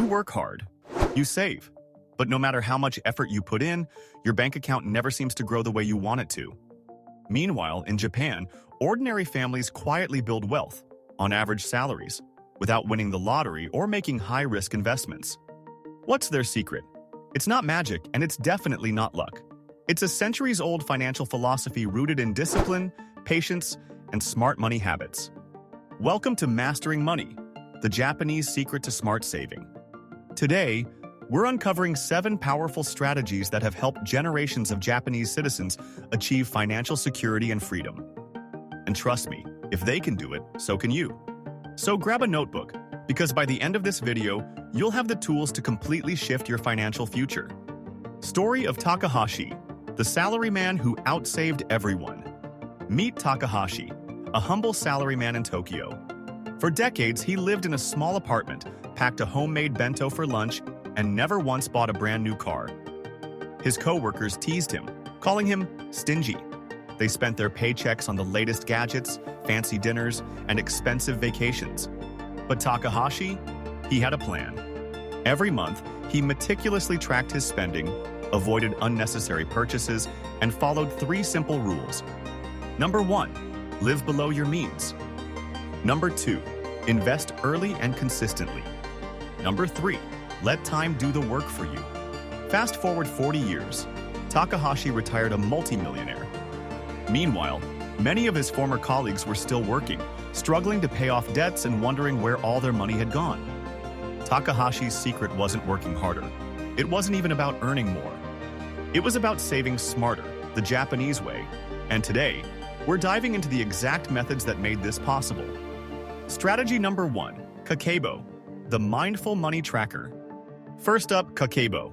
work hard, you save. But no matter how much effort you put in, your bank account never seems to grow the way you want it to. Meanwhile, in Japan, ordinary families quietly build wealth, on average salaries, without winning the lottery or making high-risk investments. What's their secret? It's not magic, and it's definitely not luck. It's a centuries-old financial philosophy rooted in discipline, patience, and smart money habits. Welcome to Mastering Money, the Japanese secret to smart saving. Today, we're uncovering 7 powerful strategies that have helped generations of Japanese citizens achieve financial security and freedom. And trust me, if they can do it, so can you. So grab a notebook, because by the end of this video, you'll have the tools to completely shift your financial future. Story of Takahashi, the salaryman who outsaved everyone. Meet Takahashi, a humble salaryman in Tokyo. For decades, he lived in a small apartment, packed a homemade bento for lunch, and never once bought a brand new car. His co-workers teased him, calling him stingy. They spent their paychecks on the latest gadgets, fancy dinners, and expensive vacations. But Takahashi, he had a plan. Every month, he meticulously tracked his spending, avoided unnecessary purchases, and followed 3 simple rules. Number 1, live below your means. Number 2, invest early and consistently. Number 3, let time do the work for you. Fast forward 40 years, Takahashi retired a multimillionaire. Meanwhile, many of his former colleagues were still working, struggling to pay off debts and wondering where all their money had gone. Takahashi's secret wasn't working harder. It wasn't even about earning more. It was about saving smarter, the Japanese way. And today, we're diving into the exact methods that made this possible. Strategy number 1, Kakeibo, the mindful money tracker. First up, Kakeibo,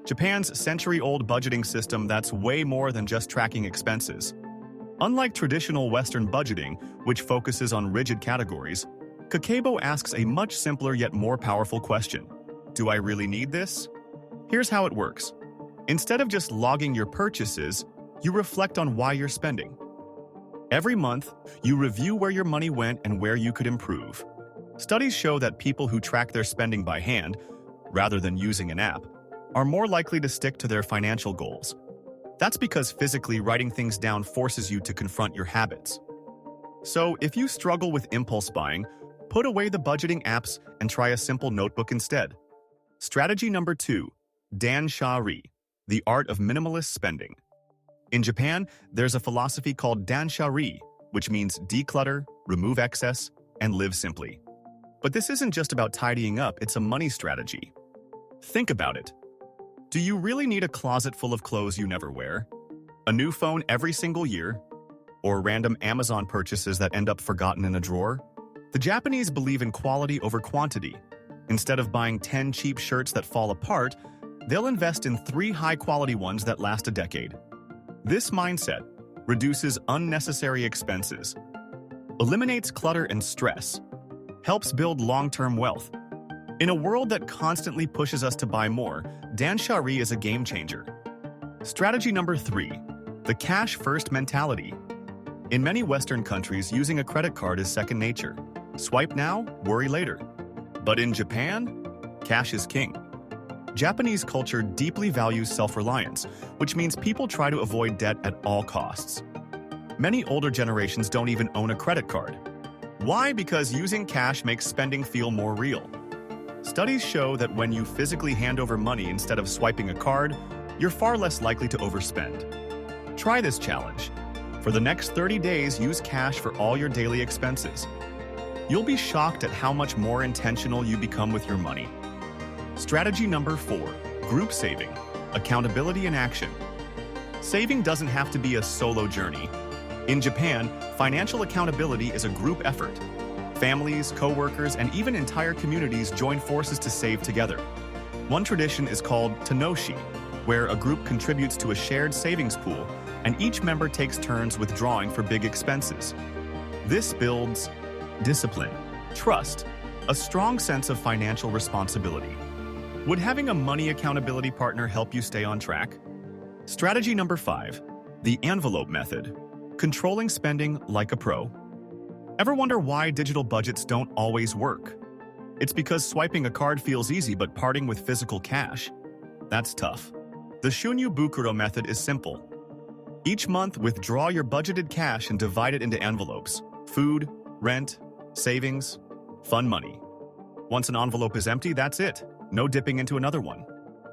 Japan's century-old budgeting system that's way more than just tracking expenses. Unlike traditional Western budgeting, which focuses on rigid categories, Kakeibo asks a much simpler yet more powerful question. Do I really need this? Here's how it works. Instead of just logging your purchases, you reflect on why you're spending. Every month, you review where your money went and where you could improve. Studies show that people who track their spending by hand, rather than using an app, are more likely to stick to their financial goals. That's because physically writing things down forces you to confront your habits. So if you struggle with impulse buying, put away the budgeting apps and try a simple notebook instead. Strategy number 2, Dan-sha-ri, the art of minimalist spending. In Japan, there's a philosophy called Dan-sha-ri, which means declutter, remove excess, and live simply. But this isn't just about tidying up, it's a money strategy. Think about it. Do you really need a closet full of clothes you never wear? A new phone every single year? Or random Amazon purchases that end up forgotten in a drawer? The Japanese believe in quality over quantity. Instead of buying 10 cheap shirts that fall apart, they'll invest in 3 high-quality ones that last a decade. This mindset reduces unnecessary expenses, eliminates clutter and stress, helps build long-term wealth. In a world that constantly pushes us to buy more, Dan-sha-ri is a game changer. Strategy number 3, the cash-first mentality. In many Western countries, using a credit card is second nature. Swipe now, worry later. But in Japan, cash is king. Japanese culture deeply values self-reliance, which means people try to avoid debt at all costs. Many older generations don't even own a credit card. Why? Because using cash makes spending feel more real. Studies show that when you physically hand over money instead of swiping a card, you're far less likely to overspend. Try this challenge. For the next 30 days, use cash for all your daily expenses. You'll be shocked at how much more intentional you become with your money. Strategy number 4, group saving, accountability in action. Saving doesn't have to be a solo journey. In Japan, financial accountability is a group effort. Families, co-workers, and even entire communities join forces to save together. One tradition is called tanoshi, where a group contributes to a shared savings pool, and each member takes turns withdrawing for big expenses. This builds discipline, trust, a strong sense of financial responsibility. Would having a money accountability partner help you stay on track? Strategy number 5, the envelope method, controlling spending like a pro. Ever wonder why digital budgets don't always work? It's because swiping a card feels easy, but parting with physical cash, that's tough. The Shunyu Bukuro method is simple. Each month, withdraw your budgeted cash and divide it into envelopes: food, rent, savings, fun money. Once an envelope is empty, that's it. No dipping into another one.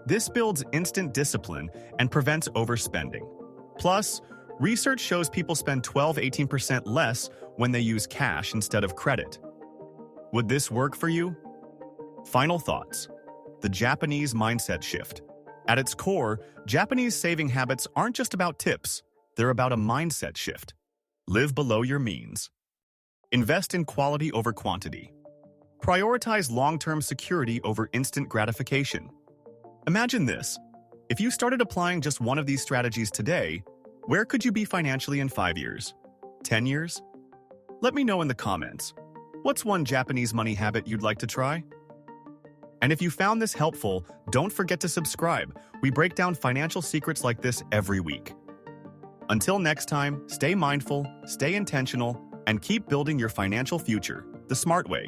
This builds instant discipline and prevents overspending. Plus, research shows people spend 12–18% less when they use cash instead of credit. Would this work for you? Final thoughts. The Japanese mindset shift. At its core, Japanese saving habits aren't just about tips. They're about a mindset shift. Live below your means. Invest in quality over quantity. Prioritize long-term security over instant gratification. Imagine this. If you started applying just one of these strategies today, where could you be financially in 5 years? 10 years? Let me know in the comments. What's one Japanese money habit you'd like to try? And if you found this helpful, don't forget to subscribe. We break down financial secrets like this every week. Until next time, stay mindful, stay intentional, and keep building your financial future the smart way.